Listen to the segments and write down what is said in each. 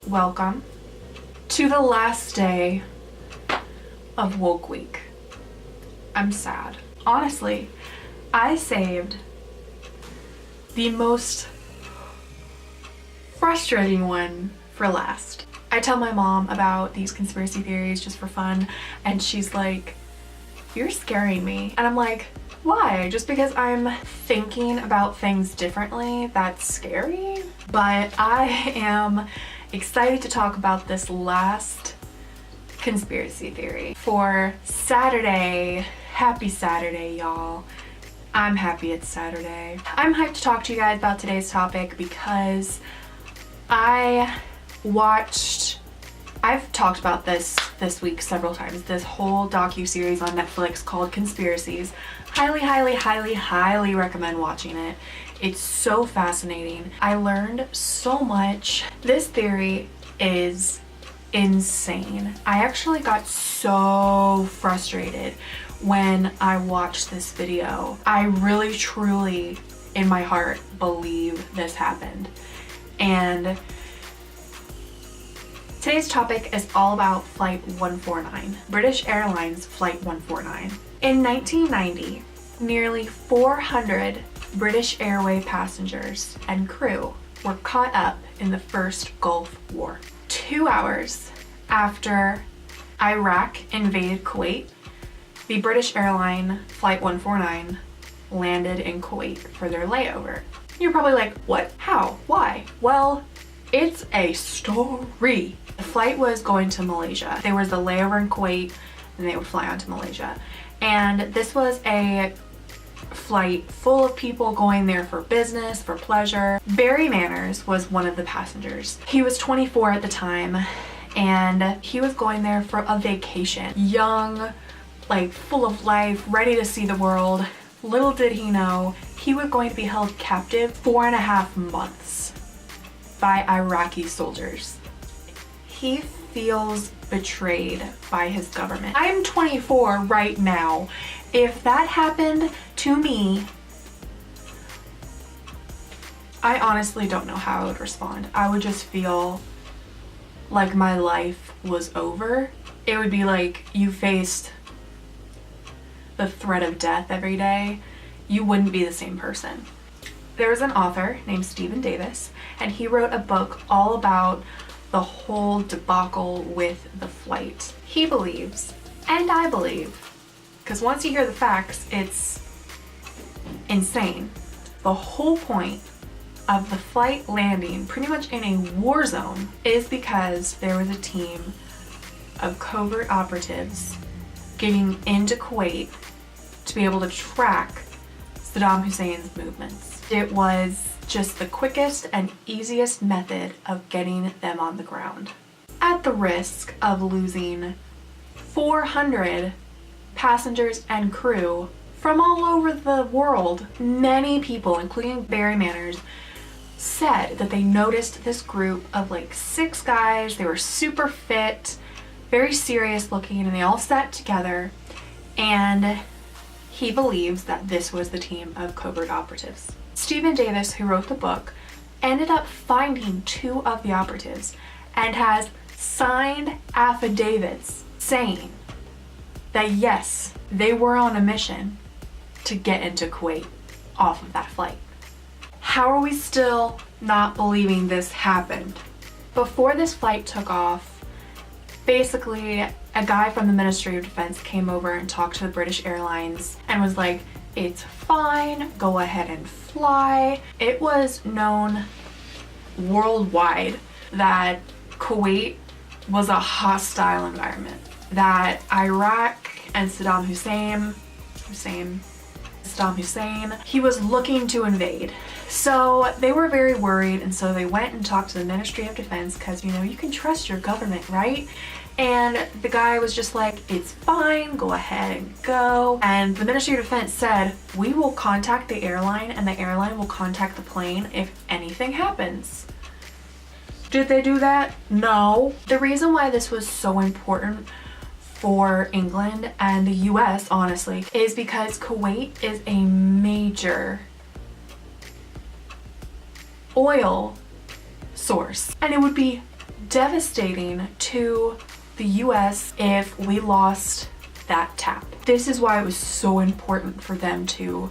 Welcome to the last day of Woke Week. I'm sad. Honestly, I saved the most frustrating one for last. I tell my mom about these conspiracy theories just for fun, and she's like, "You're scaring me." And I'm like, why? Just because I'm thinking about things differently, that's scary? But I am excited to talk about this last conspiracy theory for Saturday. Happy Saturday, y'all. I'm happy it's Saturday. I'm hyped to talk to you guys about today's topic because I've talked about this week several times, this whole docu-series on Netflix called Conspiracies. Highly recommend watching it. It's so fascinating. I learned so much. This theory is insane. I actually got so frustrated when I watched this video. I really truly in my heart believe this happened. And today's topic is all about Flight 149, British Airlines Flight 149. In 1990, nearly 400 British Airways passengers and crew were caught up in the first Gulf War. 2 hours after Iraq invaded Kuwait, the British airline Flight 149 landed in Kuwait for their layover. You're probably like, what? How? Why? Well, it's a story. The flight was going to Malaysia. There was a layover in Kuwait and they would fly on to Malaysia. And this was a flight full of people going there for business, for pleasure. Barry Manners was one of the passengers. He was 24 at the time and he was going there for a vacation. Young, like full of life, ready to see the world. Little did he know, he was going to be held captive 4.5 months by Iraqi soldiers. He feels betrayed by his government. I am 24 right now. If that happened to me, I honestly don't know how I would respond. I would just feel like my life was over. It would be like you faced the threat of death every day. You wouldn't be the same person. There was an author named Stephen Davis, and he wrote a book all about the whole debacle with the flight. He believes, and I believe, because once you hear the facts, it's insane. The whole point of the flight landing pretty much in a war zone is because there was a team of covert operatives getting into Kuwait to be able to track Saddam Hussein's movements. It was just the quickest and easiest method of getting them on the ground. At the risk of losing 400 passengers and crew from all over the world, many people, including Barry Manners, said that they noticed this group of like 6 guys. They were super fit, very serious looking, and they all sat together, and he believes that this was the team of covert operatives. Stephen Davis, who wrote the book, ended up finding 2 of the operatives and has signed affidavits saying that yes, they were on a mission to get into Kuwait off of that flight. How are we still not believing this happened? Before this flight took off, basically a guy from the Ministry of Defense came over and talked to the British Airlines and was like, it's fine, go ahead and fly. It was known worldwide that Kuwait was a hostile environment, that Iraq and Saddam Hussein, he was looking to invade. So they were very worried, and so they went and talked to the Ministry of Defense because, you know, you can trust your government, right? And the guy was just like, it's fine, go ahead and go. And the Ministry of Defense said, we will contact the airline and the airline will contact the plane if anything happens. Did they do that? No. The reason why this was so important for England and the US, honestly, is because Kuwait is a major oil source, and it would be devastating to the US if we lost that tap. This is why it was so important for them to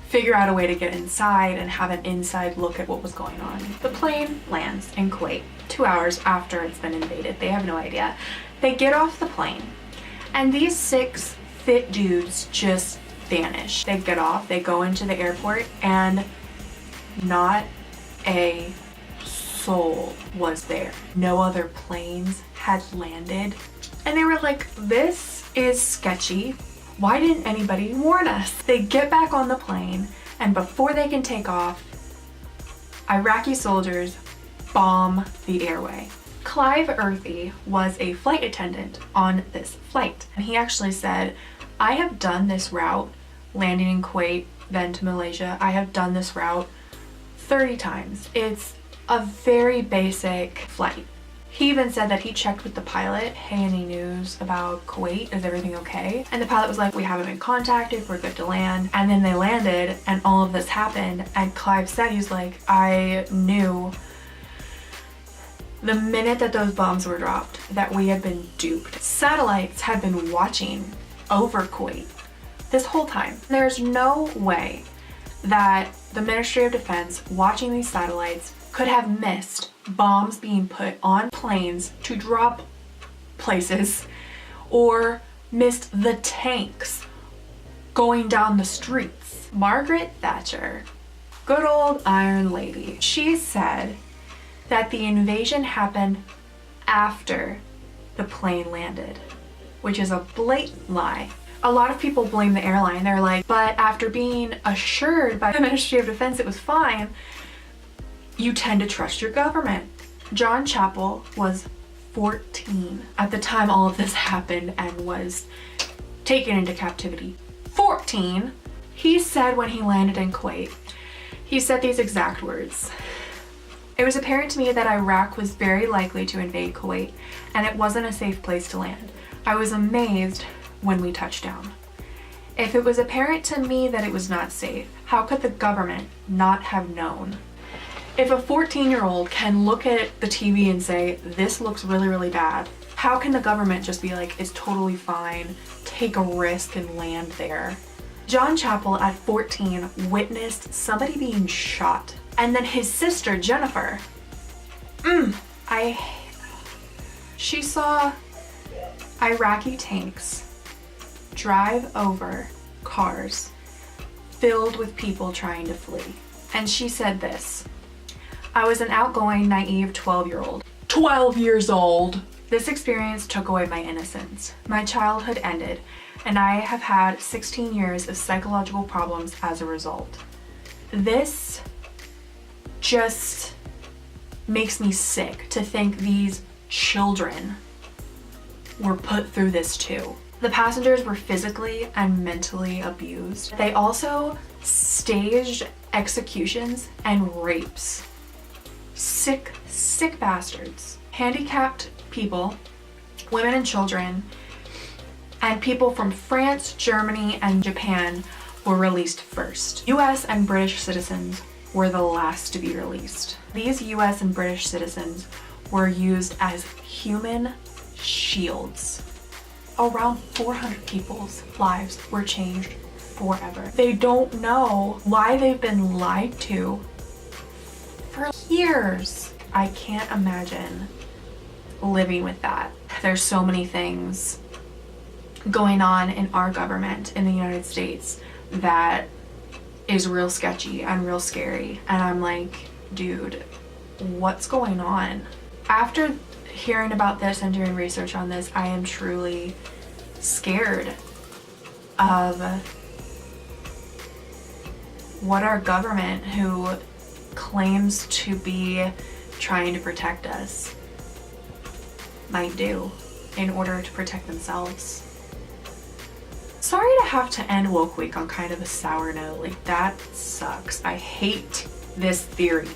figure out a way to get inside and have an inside look at what was going on. The plane lands in Kuwait 2 hours after it's been invaded. They have no idea. They get off the plane and these 6 fit dudes just vanish. They get off, they go into the airport, and not a soul was there. No other planes had landed. And they were like, this is sketchy. Why didn't anybody warn us? They get back on the plane, and before they can take off, Iraqi soldiers bomb the airway. Clive Earthy was a flight attendant on this flight, and he actually said, I have done this route, landing in Kuwait, then to Malaysia. I have done this route 30 times. It's a very basic flight. He even said that he checked with the pilot, hey, any news about Kuwait? Is everything okay? And the pilot was like, we haven't been contacted, we're good to land. And then they landed and all of this happened. And Clive said, he's like, I knew the minute that those bombs were dropped that we had been duped. Satellites had been watching over Kuwait this whole time. There's no way that the Ministry of Defense watching these satellites could have missed bombs being put on planes to drop places, or missed the tanks going down the streets. Margaret Thatcher, good old Iron Lady, she said that the invasion happened after the plane landed, which is a blatant lie. A lot of people blame the airline. They're like, but after being assured by the Ministry of Defense it was fine, you tend to trust your government. John Chappell was 14 at the time all of this happened and was taken into captivity. 14! He said when he landed in Kuwait, he said these exact words. It was apparent to me that Iraq was very likely to invade Kuwait, and it wasn't a safe place to land. I was amazed when we touched down. If it was apparent to me that it was not safe, how could the government not have known? If a 14-year-old can look at the TV and say, this looks really, really bad, how can the government just be like, it's totally fine, take a risk and land there? John Chappell at 14 witnessed somebody being shot. And then his sister, Jennifer, she saw Iraqi tanks drive over cars filled with people trying to flee. And she said this, I was an outgoing, naive 12-year-old. 12 years old! This experience took away my innocence. My childhood ended, and I have had 16 years of psychological problems as a result. This just makes me sick to think these children were put through this too. The passengers were physically and mentally abused. They also staged executions and rapes. Sick, sick bastards. Handicapped people, women and children, and people from France, Germany, and Japan were released first. US and British citizens were the last to be released. These US and British citizens were used as human shields. Around 400 people's lives were changed forever. They don't know why they've been lied to for years. I can't imagine living with that. There's so many things going on in our government in the United States that is real sketchy and real scary. And I'm like, dude, what's going on? After hearing about this and doing research on this, I am truly scared of what our government, who claims to be trying to protect us, might do in order to protect themselves. Sorry to have to end Woke Week on kind of a sour note. Like, that sucks. I hate this theory.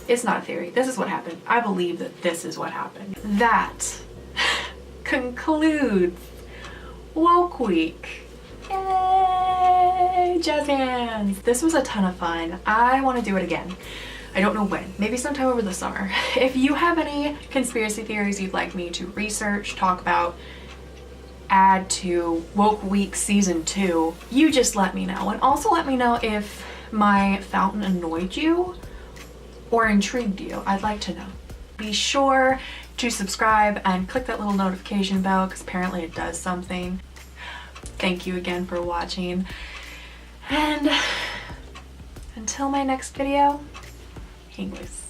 It's not a theory. This is what happened. I believe that this is what happened. That concludes Woke Week. Yay! Jazz hands! This was a ton of fun. I want to do it again. I don't know when, maybe sometime over the summer. If you have any conspiracy theories you'd like me to research, talk about, add to Woke Week Season 2, you just let me know. And also let me know if my fountain annoyed you or intrigued you. I'd like to know. Be sure to subscribe and click that little notification bell because apparently it does something. Thank you again for watching, and until my next video, hang loose.